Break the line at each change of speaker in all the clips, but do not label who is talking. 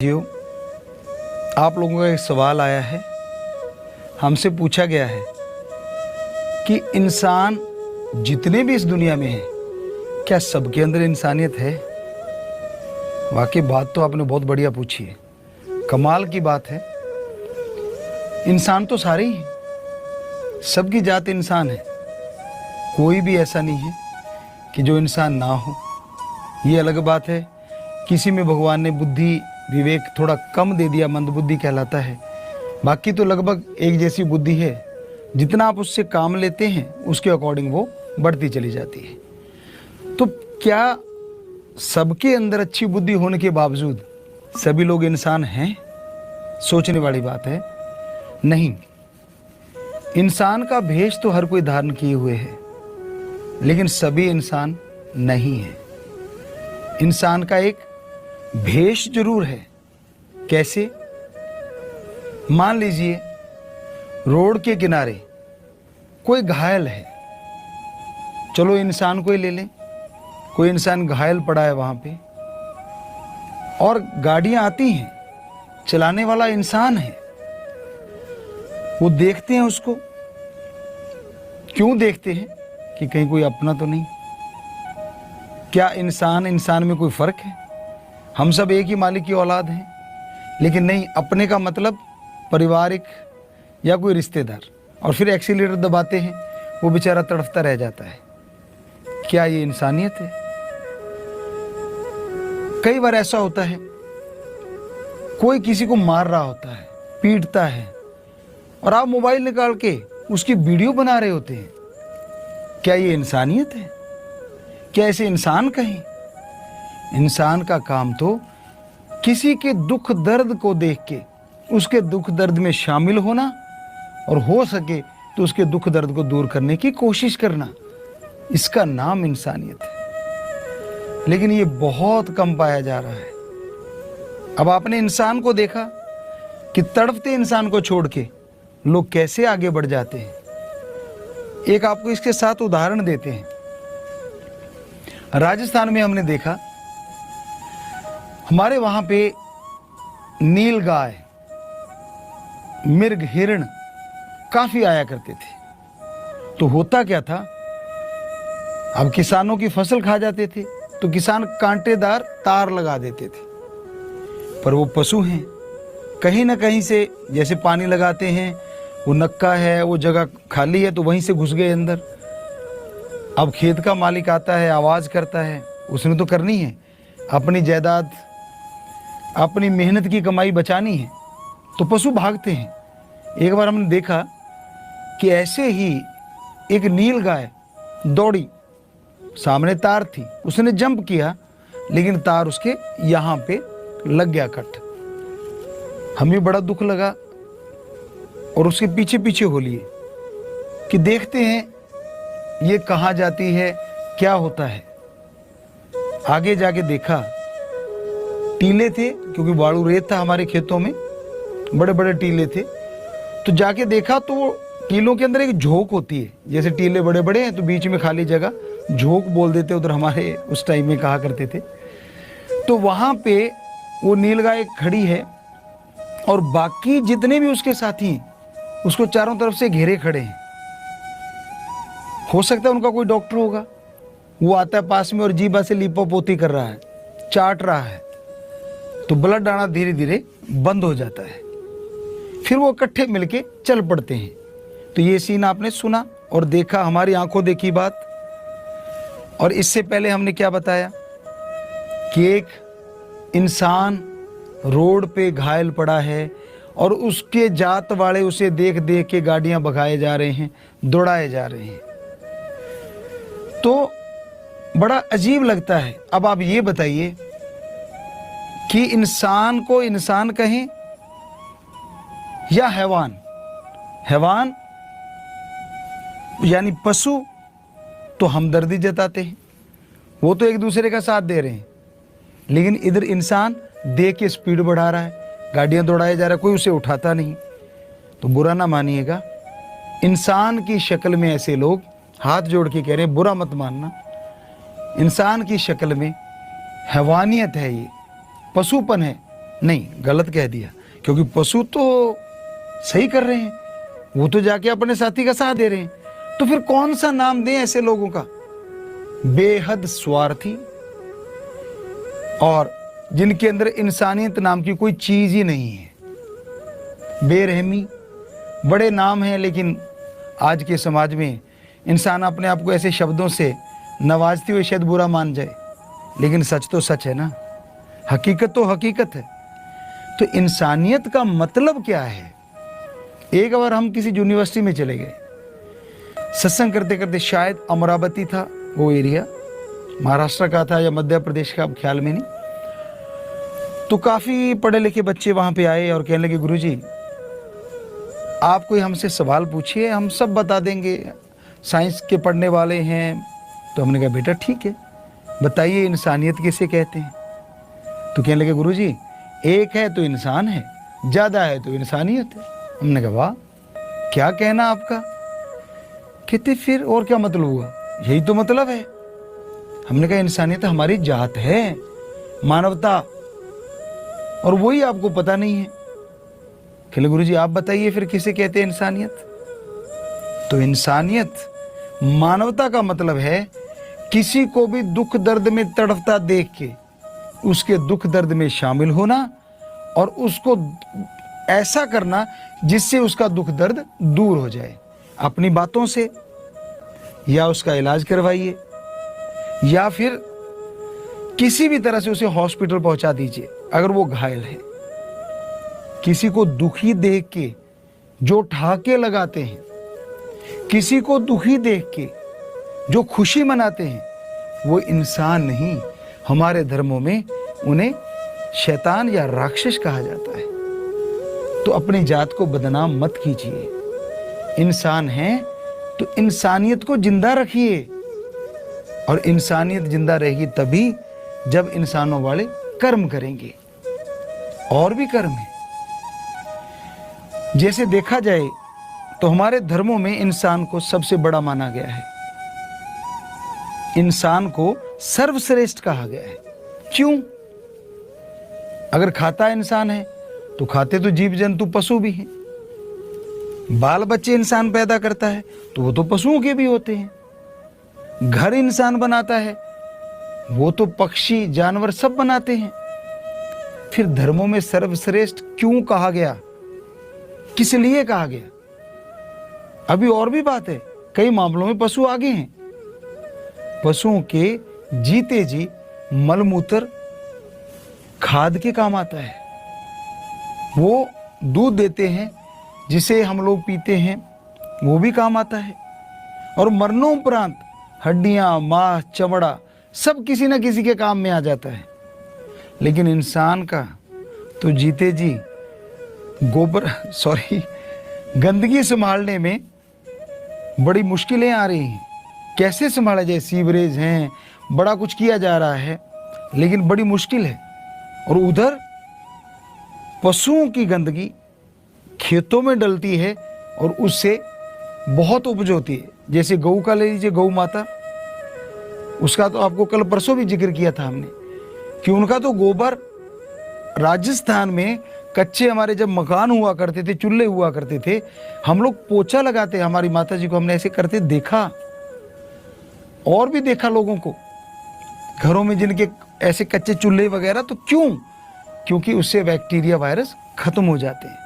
जियो, आप लोगों का एक सवाल आया है। हमसे पूछा गया है कि इंसान जितने भी इस दुनिया में हैं, क्या सबके अंदर इंसानियत है? वाकई बात तो आपने बहुत बढ़िया पूछी है, कमाल की बात है। इंसान तो सारे ही हैं, सबकी जात इंसान है, कोई भी ऐसा नहीं है कि जो इंसान ना हो। ये अलग बात है, किसी में भगवान ने बुद्धि विवेक थोड़ा कम दे दिया, मंदबुद्धि कहलाता है। बाकी तो लगभग एक जैसी बुद्धि है, जितना आप उससे काम लेते हैं उसके अकॉर्डिंग वो बढ़ती चली जाती है। तो क्या सबके अंदर अच्छी बुद्धि होने के बावजूद सभी लोग इंसान हैं? सोचने वाली बात है। नहीं, इंसान का भेष तो हर कोई धारण किए हुए है, लेकिन सभी इंसान नहीं है। इंसान का एक भेष जरूर है। कैसे? मान लीजिए रोड के किनारे कोई घायल है, चलो इंसान को ही ले लें। कोई इंसान घायल पड़ा है वहां पे, और गाड़ियां आती हैं, चलाने वाला इंसान है। वो देखते हैं उसको। क्यों देखते हैं? कि कहीं कोई अपना तो नहीं। क्या इंसान में कोई फर्क है? हम सब एक ही मालिक की औलाद हैं, लेकिन नहीं, अपने का मतलब पारिवारिक या कोई रिश्तेदार। और फिर एक्सीलेटर दबाते हैं, वो बेचारा तड़फता रह जाता है। क्या ये इंसानियत है? कई बार ऐसा होता है, कोई किसी को मार रहा होता है, पीटता है, और आप मोबाइल निकाल के उसकी वीडियो बना रहे होते हैं। क्या ये इंसानियत है? क्या ऐसे इंसान कहें? इंसान का काम तो किसी के दुख दर्द को देख के उसके दुख दर्द में शामिल होना, और हो सके तो उसके दुख दर्द को दूर करने की कोशिश करना। इसका नाम इंसानियत है, लेकिन ये बहुत कम पाया जा रहा है। अब आपने इंसान को देखा कि तड़पते इंसान को छोड़ के लोग कैसे आगे बढ़ जाते हैं। एक आपको इसके साथ उदाहरण देते हैं। राजस्थान में हमने देखा, हमारे वहां पे नील गाय, मिर्ग, हिरण काफी आया करते थे। तो होता क्या था, अब किसानों की फसल खा जाते थे तो किसान कांटेदार तार लगा देते थे। पर वो पशु हैं, कहीं ना कहीं से जैसे पानी लगाते हैं, वो नक्का है, वो जगह खाली है तो वहीं से घुस गए अंदर। अब खेत का मालिक आता है, आवाज करता है, उसने तो करनी है, अपनी जायदाद, अपनी मेहनत की कमाई बचानी है, तो पशु भागते हैं। एक बार हमने देखा कि ऐसे ही एक नील गाय दौड़ी, सामने तार थी, उसने जंप किया, लेकिन तार उसके यहाँ पे लग गया कट। हमें बड़ा दुख लगा, और उसके पीछे पीछे हो लिए कि देखते हैं ये कहाँ जाती है, क्या होता है। आगे जाके देखा, टीले थे, क्योंकि बालू रेत था हमारे खेतों में, बड़े बड़े टीले थे। तो जाके देखा तो वो टीलों के अंदर एक झोंक होती है, जैसे टीले बड़े बड़े हैं तो बीच में खाली जगह झोंक बोल देते, उधर हमारे उस टाइम में कहा करते थे। तो वहां पे वो नीलगाय खड़ी है, और बाकी जितने भी उसके साथी हैं उसको चारों तरफ से घेरे खड़े हैं। हो सकता है उनका कोई डॉक्टर होगा, वो आता है पास में और जीभा से लीपापोती कर रहा है, चाट रहा है, तो ब्लड आना धीरे धीरे बंद हो जाता है। फिर वो इकट्ठे मिलके चल पड़ते हैं। तो ये सीन आपने सुना और देखा, हमारी आंखों देखी बात। और इससे पहले हमने क्या बताया कि एक इंसान रोड पे घायल पड़ा है, और उसके जात वाले उसे देख देख के गाड़ियां भगाए जा रहे हैं, दौड़ाए जा रहे हैं। तो बड़ा अजीब लगता है। अब आप ये बताइए कि इंसान को इंसान कहें या हैवान? हैवान यानी पशु तो हमदर्दी जताते हैं, वो तो एक दूसरे का साथ दे रहे हैं, लेकिन इधर इंसान देख के स्पीड बढ़ा रहा है, गाड़ियां दौड़ाया जा रहा है, कोई उसे उठाता नहीं। तो बुरा ना मानिएगा, इंसान की शक्ल में ऐसे लोग हाथ जोड़ के कह रहे हैं, बुरा मत मानना। इंसान की शक्ल में हैवानियत है, ये पशुपन है, नहीं, गलत कह दिया, क्योंकि पशु तो सही कर रहे हैं, वो तो जाके अपने साथी का साथ दे रहे हैं। तो फिर कौन सा नाम दें ऐसे लोगों का? बेहद स्वार्थी और जिनके अंदर इंसानियत नाम की कोई चीज ही नहीं है। बेरहमी, बड़े नाम हैं, लेकिन आज के समाज में इंसान अपने आप को ऐसे शब्दों से नवाजते हुए शायद बुरा मान जाए, लेकिन सच तो सच है ना, हकीकत तो हकीकत है। तो इंसानियत का मतलब क्या है? एक बार हम किसी यूनिवर्सिटी में चले गए, सत्संग करते करते, शायद अमरावती था वो एरिया, महाराष्ट्र का था या मध्य प्रदेश का, अब ख्याल में नहीं। तो काफी पढ़े लिखे बच्चे वहां पे आए और कहने लगे, गुरुजी आप कोई हमसे सवाल पूछिए, हम सब बता देंगे, साइंस के पढ़ने वाले हैं। तो हमने कहा बेटा ठीक है, बताइए इंसानियत किसे कहते हैं? तो कहने लगे, गुरुजी एक है तो इंसान है, ज्यादा है तो इंसानियत है। हमने कहा वाह, क्या कहना आपका? कहते फिर और क्या मतलब हुआ? यही तो मतलब है। हमने कहा इंसानियत हमारी जात है, मानवता, और वही आपको पता नहीं है। कहले गुरुजी आप बताइए फिर किसे कहते हैं इंसानियत? तो इंसानियत, मानवता का मतलब है किसी को भी दुख दर्द में तड़पता देख के उसके दुख दर्द में शामिल होना और उसको ऐसा करना जिससे उसका दुख दर्द दूर हो जाए, अपनी बातों से, या उसका इलाज करवाइए, या फिर किसी भी तरह से उसे हॉस्पिटल पहुंचा दीजिए अगर वो घायल है। किसी को दुखी देख के जो ठहाके लगाते हैं, किसी को दुखी देख के जो खुशी मनाते हैं, वो इंसान नहीं, हमारे धर्मों में उन्हें शैतान या राक्षस कहा जाता है। तो अपनी जात को बदनाम मत कीजिए। इंसान है तो इंसानियत को जिंदा रखिए, और इंसानियत जिंदा रहेगी तभी जब इंसानों वाले कर्म करेंगे। और भी कर्म है, जैसे देखा जाए तो हमारे धर्मों में इंसान को सबसे बड़ा माना गया है, इंसान को सर्वश्रेष्ठ कहा गया है। क्यों? अगर खाता इंसान है तो खाते तो जीव जंतु पशु भी हैं। बाल बच्चे इंसान पैदा करता है तो वो तो पशुओं के भी होते हैं। घर इंसान बनाता है, वो तो पक्षी जानवर सब बनाते हैं। फिर धर्मों में सर्वश्रेष्ठ क्यों कहा गया? किस लिए कहा गया? अभी और भी बात है, कई मामलों में पशु आगे हैं। पशुओं के जीते जी मलमूत्र खाद के काम आता है, वो दूध देते हैं जिसे हम लोग पीते हैं, वो भी काम आता है। और मरणोपरांत हड्डियां, मांस, चमड़ा सब किसी न किसी के काम में आ जाता है। लेकिन इंसान का तो जीते जी गंदगी संभालने में बड़ी मुश्किलें आ रही हैं। कैसे संभाला जाए? सीवरेज हैं, बड़ा कुछ किया जा रहा है, लेकिन बड़ी मुश्किल है। और उधर पशुओं की गंदगी खेतों में डलती है और उससे बहुत उपज होती है। जैसे गऊ का ले लीजिए, गऊ माता, उसका तो आपको कल परसों भी जिक्र किया था हमने कि उनका तो गोबर राजस्थान में कच्चे हमारे जब मकान हुआ करते थे, चूल्हे हुआ करते थे, हम लोग पोछा लगाते, हमारी माता जी को हमने ऐसे करते देखा, और भी देखा लोगों को घरों में जिनके ऐसे कच्चे चूल्हे वगैरह। तो क्यों? क्योंकि उससे बैक्टीरिया, वायरस खत्म हो जाते हैं।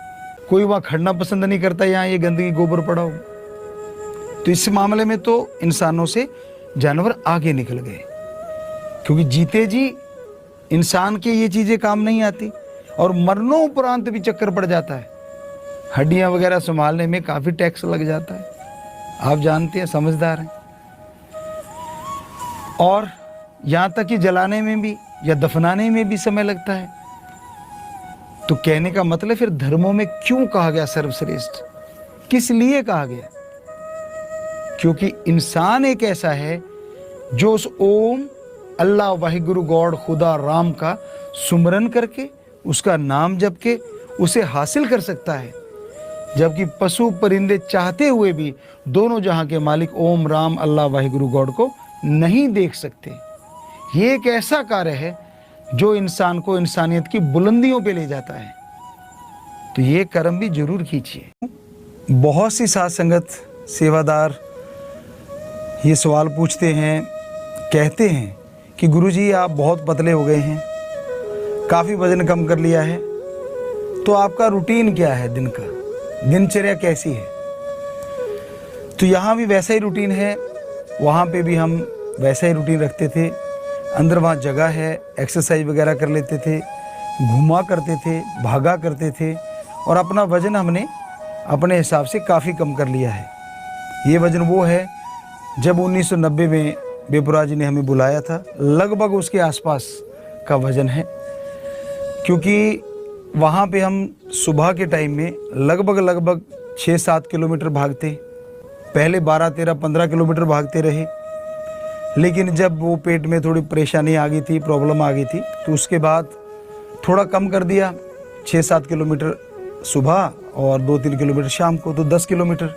कोई वहां खड़ना पसंद नहीं करता यहाँ ये गंदगी गोबर पड़ा हो। तो इस मामले में तो इंसानों से जानवर आगे निकल गए, क्योंकि जीते जी इंसान के ये चीजें काम नहीं आती और मरणोपरांत भी चक्कर पड़ जाता है। हड्डियां वगैरह संभालने में काफी टैक्स लग जाता है, आप जानते हैं, समझदार हैं। और यहां तक कि जलाने में भी या दफनाने में भी समय लगता है। तो कहने का मतलब फिर धर्मों में क्यों कहा गया सर्वश्रेष्ठ? किस लिए कहा गया? क्योंकि इंसान एक ऐसा है जो उस ओम, अल्लाह, वाहिगुरु, गॉड, खुदा, राम का सुमरन करके, उसका नाम जप के उसे हासिल कर सकता है। जबकि पशु परिंदे चाहते हुए भी दोनों जहां के मालिक ओम, राम, अल्लाह, वाहिगुरु, गॉड को नहीं देख सकते। ये एक ऐसा कार्य है जो इंसान को इंसानियत की बुलंदियों पे ले जाता है। तो ये कर्म भी जरूर कीजिए। बहुत सी साध संगत सेवादार ये सवाल पूछते हैं, कहते हैं कि गुरुजी आप बहुत पतले हो गए हैं, काफ़ी वजन कम कर लिया है, तो आपका रूटीन क्या है दिन का, दिनचर्या कैसी है? तो यहाँ भी वैसा ही रूटीन है, वहाँ पे भी हम वैसा ही रूटीन रखते थे। अंदर वहाँ जगह है, एक्सरसाइज वगैरह कर लेते थे, घूमा करते थे, भागा करते थे, और अपना वज़न हमने अपने हिसाब से काफ़ी कम कर लिया है। ये वज़न वो है जब 1990 में बेपुरा जी ने हमें बुलाया था, लगभग उसके आसपास का वज़न है। क्योंकि वहाँ पे हम सुबह के टाइम में लगभग 6-7 किलोमीटर भागते, पहले 12, 13, 15 किलोमीटर भागते रहे। लेकिन जब वो पेट में थोड़ी परेशानी आ गई थी, प्रॉब्लम आ गई थी, तो उसके बाद थोड़ा कम कर दिया, 6-7 किलोमीटर सुबह और 2-3 किलोमीटर शाम को, तो 10 किलोमीटर।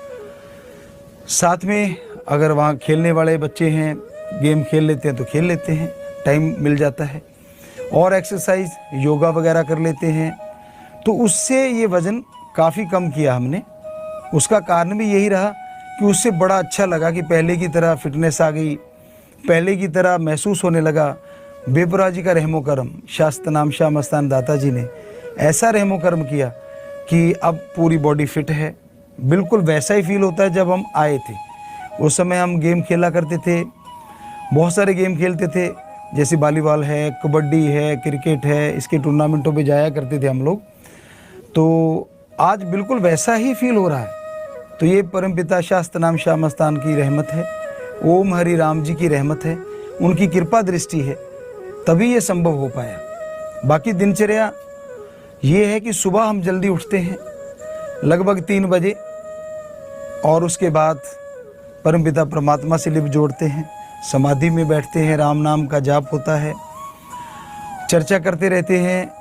साथ में अगर वहाँ खेलने वाले बच्चे हैं, गेम खेल लेते हैं तो खेल लेते हैं, टाइम मिल जाता है, और एक्सरसाइज योगा वगैरह कर लेते हैं। तो उससे ये वज़न काफ़ी कम किया हमने। उसका कारण भी यही रहा कि उससे बड़ा अच्छा लगा कि पहले की तरह फिटनेस आ गई, पहले की तरह महसूस होने लगा। बेपुरा जी का रहमो करम, शास्त्र नाम शाह मस्तान दाता जी ने ऐसा रहमो करम किया कि अब पूरी बॉडी फिट है। बिल्कुल वैसा ही फील होता है जब हम आए थे। उस समय हम गेम खेला करते थे, बहुत सारे गेम खेलते थे, जैसे वॉलीबॉल है, कबड्डी है, क्रिकेट है, इसके टूर्नामेंटों पे जाया करते थे हम लोग। तो आज बिल्कुल वैसा ही फील हो रहा है। तो ये परमपिता शास्त्र नाम शाह मस्तान की रहमत है, ओम हरि राम जी की रहमत है, उनकी कृपा दृष्टि है, तभी ये संभव हो पाया। बाकी दिनचर्या ये है कि सुबह हम जल्दी उठते हैं लगभग 3 बजे, और उसके बाद परमपिता परमात्मा से लिप जोड़ते हैं, समाधि में बैठते हैं, राम नाम का जाप होता है, चर्चा करते रहते हैं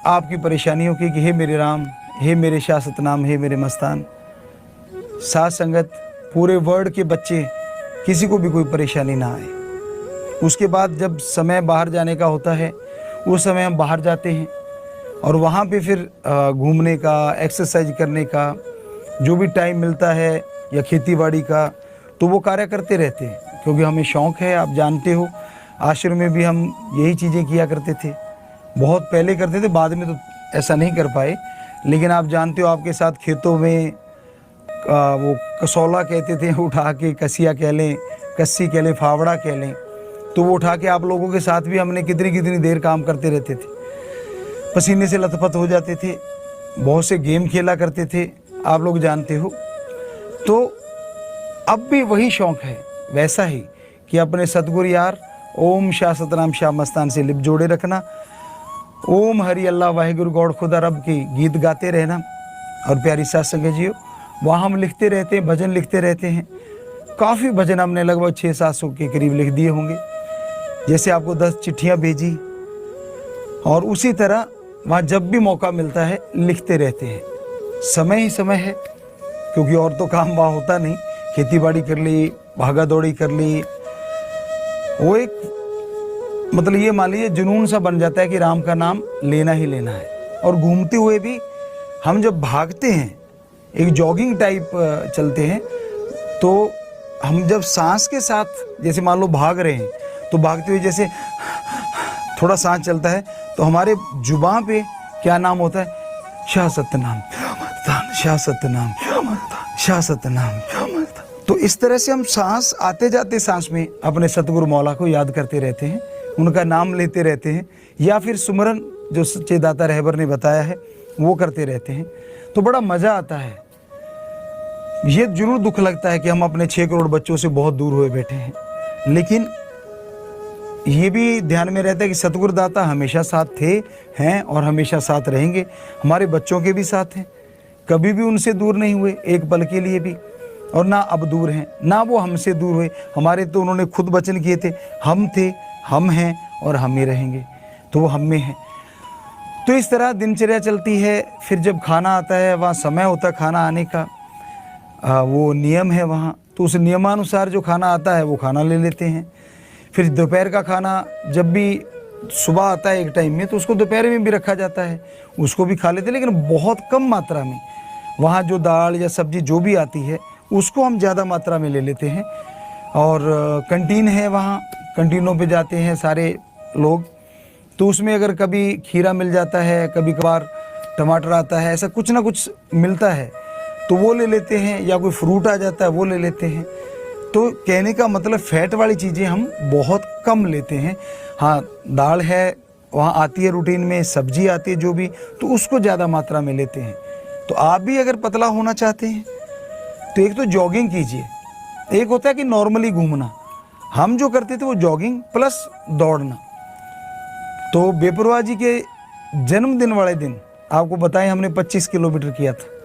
आपकी परेशानियों की कि हे मेरे राम, हे मेरे शाह सतनाम, हे मेरे मस्तान। साथ संगत पूरे वर्ल्ड के बच्चे, किसी को भी कोई परेशानी ना आए। उसके बाद जब समय बाहर जाने का होता है, उस समय हम बाहर जाते हैं, और वहाँ पे फिर घूमने का, एक्सरसाइज करने का जो भी टाइम मिलता है, या खेतीबाड़ी का, तो वो कार्य करते रहते हैं। क्योंकि हमें शौक़ है, आप जानते हो, आश्रम में भी हम यही चीज़ें किया करते थे। बहुत पहले करते थे, बाद में तो ऐसा नहीं कर पाए। लेकिन आप जानते हो, आपके साथ खेतों में वो कसौला कहते थे, उठा के कसिया कह लें, कस्सी कह लें, फावड़ा कह लें, तो वो उठा के आप लोगों के साथ भी हमने कितनी देर काम करते रहते थे, पसीने से लथपथ हो जाते थे। बहुत से गेम खेला करते थे, आप लोग जानते हो। तो अब भी वही शौक़ है, वैसा ही कि अपने सतगुरु यार ओम शाह सतनाम शाह मस्तान से लिप जोड़े रखना, ओम हरि अल्लाह वाहिगुरु गौड़ खुदा रब की गीत गाते रहना। और प्यारी साथ संगत जियो, वहाँ हम लिखते रहते हैं, भजन लिखते रहते हैं। काफ़ी भजन हमने लगभग 600-700 के करीब लिख दिए होंगे। जैसे आपको 10 चिट्ठियाँ भेजी, और उसी तरह वहाँ जब भी मौका मिलता है लिखते रहते हैं। समय ही समय है, क्योंकि और तो काम वहाँ होता नहीं। खेतीबाड़ी कर ली, भागा दौड़ी कर ली, वो एक मतलब ये मान लीजिए जुनून सा बन जाता है कि राम का नाम लेना ही लेना है। और घूमते हुए भी हम जब भागते हैं, एक जॉगिंग टाइप चलते हैं, तो हम जब सांस के साथ जैसे मान लो भाग रहे हैं, तो भागते हुए जैसे थोड़ा सांस चलता है, तो हमारे जुबान पे क्या नाम होता है, शाह सतनाम शाह सतनाम शाह सतनाम। तो इस तरह से हम सांस आते जाते सांस में अपने सतगुरु मौला को याद करते रहते हैं, उनका नाम लेते रहते हैं, या फिर सुमरन जो सच्चे दाता रहबर ने बताया है वो करते रहते हैं। तो बड़ा मज़ा आता है। ये जरूर दुख लगता है कि हम अपने 6 करोड़ बच्चों से बहुत दूर हुए बैठे हैं, लेकिन ये भी ध्यान में रहता है कि सतगुरु दाता हमेशा साथ थे, हैं और हमेशा साथ रहेंगे। हमारे बच्चों के भी साथ हैं, कभी भी उनसे दूर नहीं हुए एक पल के लिए भी, और ना अब दूर हैं, ना वो हमसे दूर हुए। हमारे तो उन्होंने खुद वचन किए थे, हम थे, हम हैं और हम ही रहेंगे, तो वो हम में हैं। तो इस तरह दिनचर्या चलती है। फिर जब खाना आता है, वहाँ समय होता है खाना आने का, वो नियम है वहाँ, तो उस नियमानुसार जो खाना आता है वो खाना ले लेते हैं। फिर दोपहर का खाना जब भी सुबह आता है एक टाइम में, तो उसको दोपहर में भी रखा जाता है, उसको भी खा लेते हैं, लेकिन बहुत कम मात्रा में। वहाँ जो दाल या सब्जी जो भी आती है उसको हम ज़्यादा मात्रा में ले लेते हैं। और कैंटीन है, वहाँ कैंटीनों पे जाते हैं सारे लोग, तो उसमें अगर कभी खीरा मिल जाता है, कभी कभार टमाटर आता है, ऐसा कुछ ना कुछ मिलता है तो वो ले लेते हैं, या कोई फ्रूट आ जाता है वो ले लेते हैं। तो कहने का मतलब फैट वाली चीज़ें हम बहुत कम लेते हैं। हाँ, दाल है वहाँ आती है रूटीन में, सब्जी आती है जो भी, तो उसको ज़्यादा मात्रा में लेते हैं। तो आप भी अगर पतला होना चाहते हैं तो एक तो जॉगिंग कीजिए, एक होता है कि नॉर्मली घूमना, हम जो करते थे वो जॉगिंग प्लस दौड़ना। तो बेपरवाह जी के जन्मदिन वाले दिन आपको बताएं हमने 25 किलोमीटर किया था।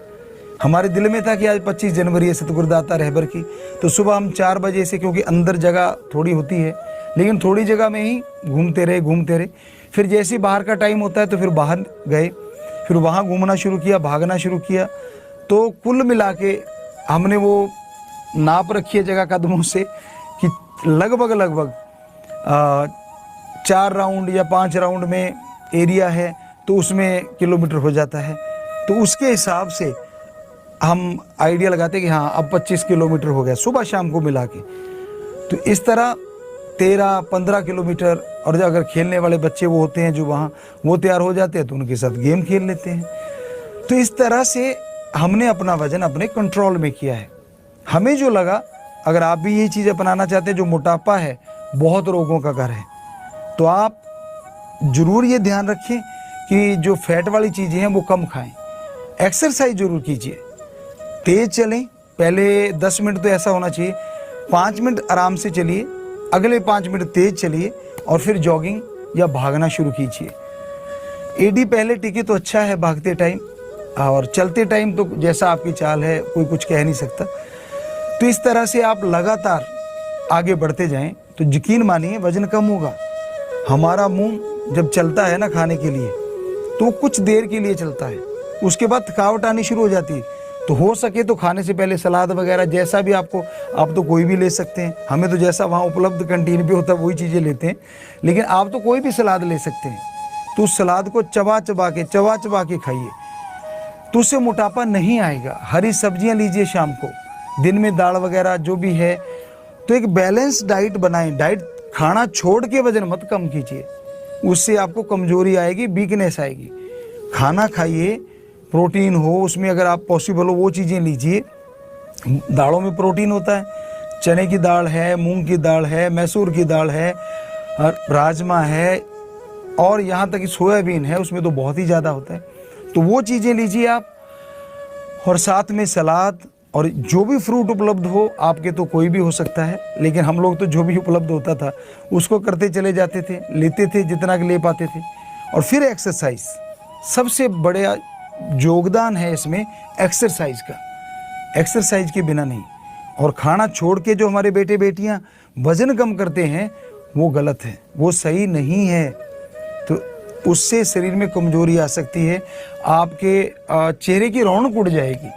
हमारे दिल में था कि आज 25 जनवरी है सतगुरुदाता रहबर की, तो सुबह हम 4 बजे से, क्योंकि अंदर जगह थोड़ी होती है लेकिन थोड़ी जगह में ही घूमते रहे। फिर जैसे बाहर का टाइम होता है तो फिर बाहर गए, फिर वहाँ घूमना शुरू किया, भागना शुरू किया। तो कुल मिला के हमने वो नाप रखी है जगह कदमों से कि लगभग 4 राउंड या 5 राउंड में एरिया है, तो उसमें किलोमीटर हो जाता है। तो उसके हिसाब से हम आइडिया लगाते हैं कि हाँ अब 25 किलोमीटर हो गया सुबह शाम को मिला के। तो इस तरह 13-15 किलोमीटर, और जो अगर खेलने वाले बच्चे वो होते हैं जो वहाँ वो तैयार हो जाते हैं तो उनके साथ गेम खेल लेते हैं। तो इस तरह से हमने अपना वजन अपने कंट्रोल में किया है। हमें जो लगा, अगर आप भी यही चीज़ अपनाना चाहते हैं, जो मोटापा है बहुत रोगों का घर है, तो आप ज़रूर ये ध्यान रखें कि जो फैट वाली चीज़ें हैं वो कम खाएं। एक्सरसाइज ज़रूर कीजिए, तेज़ चलें, पहले 10 मिनट तो ऐसा होना चाहिए, 5 मिनट आराम से चलिए, अगले 5 मिनट तेज़ चलिए, और फिर जॉगिंग या भागना शुरू कीजिए। एडी पहले टिके तो अच्छा है भागते टाइम, और चलते टाइम तो जैसा आपकी चाल है कोई कुछ कह नहीं सकता। तो इस तरह से आप लगातार आगे बढ़ते जाएं तो यकीन मानिए वजन कम होगा। हमारा मुंह जब चलता है ना खाने के लिए, तो कुछ देर के लिए चलता है, उसके बाद थकावट आनी शुरू हो जाती है। तो हो सके तो खाने से पहले सलाद वगैरह जैसा भी आपको, आप तो कोई भी ले सकते हैं, हमें तो जैसा वहाँ उपलब्ध कैंटीन पे होता है वही चीज़ें लेते हैं, लेकिन आप तो कोई भी सलाद ले सकते हैं। तो उस सलाद को चबा चबा के खाइए, तो उससे मोटापा नहीं आएगा। हरी सब्जियां लीजिए शाम को, दिन में दाल वगैरह जो भी है। तो एक बैलेंस डाइट बनाएं, डाइट खाना छोड़ के वजन मत कम कीजिए, उससे आपको कमजोरी आएगी, वीकनेस आएगी। खाना खाइए, प्रोटीन हो उसमें, अगर आप पॉसिबल हो वो चीज़ें लीजिए। दालों में प्रोटीन होता है, चने की दाल है, मूंग की दाल है, मैसूर की दाल है, राजमा है, और यहाँ तक कि सोयाबीन है, उसमें तो बहुत ही ज़्यादा होता है। तो वो चीज़ें लीजिए आप, और साथ में सलाद, और जो भी फ्रूट उपलब्ध हो, आपके तो कोई भी हो सकता है, लेकिन हम लोग तो जो भी उपलब्ध होता था उसको करते चले जाते थे, लेते थे जितना कि ले पाते थे। और फिर एक्सरसाइज, सबसे बड़ा योगदान है इसमें एक्सरसाइज का, एक्सरसाइज के बिना नहीं। और खाना छोड़ के जो हमारे बेटे बेटियां वजन कम करते हैं वो गलत है, वो सही नहीं है। तो उससे शरीर में कमजोरी आ सकती है, आपके चेहरे की रौनक उड़ जाएगी।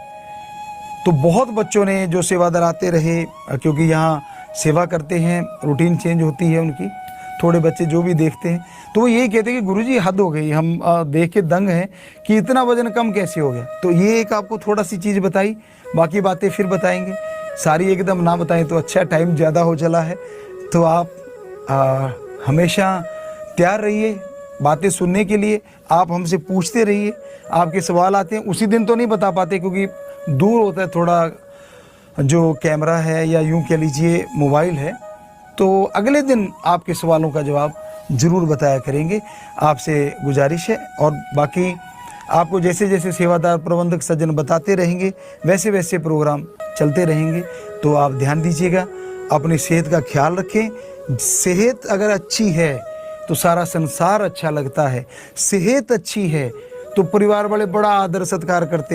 तो बहुत बच्चों ने जो सेवादार आते रहे, क्योंकि यहाँ सेवा करते हैं, रूटीन चेंज होती है उनकी, थोड़े बच्चे जो भी देखते हैं तो वो यही कहते हैं कि गुरुजी हद हो गई, हम देख के दंग हैं कि इतना वजन कम कैसे हो गया। तो ये एक आपको थोड़ा सी चीज़ बताई, बाकी बातें फिर बताएंगे, सारी एकदम ना बताएं तो अच्छा, टाइम ज़्यादा हो चला है। तो आप हमेशा तैयार रहिए बातें सुनने के लिए, आप हमसे पूछते रहिए, आपके सवाल आते हैं। उसी दिन तो नहीं बता पाते क्योंकि दूर होता है थोड़ा, जो कैमरा है या यूँ कह लीजिए मोबाइल है, तो अगले दिन आपके सवालों का जवाब ज़रूर बताया करेंगे, आपसे गुजारिश है। और बाकी आपको जैसे जैसे सेवादार प्रबंधक सज्जन बताते रहेंगे वैसे वैसे प्रोग्राम चलते रहेंगे। तो आप ध्यान दीजिएगा, अपनी सेहत का ख्याल रखें। सेहत अगर अच्छी है तो सारा संसार अच्छा लगता है, सेहत अच्छी है तो परिवार वाले बड़ा आदर सत्कार करते हैं।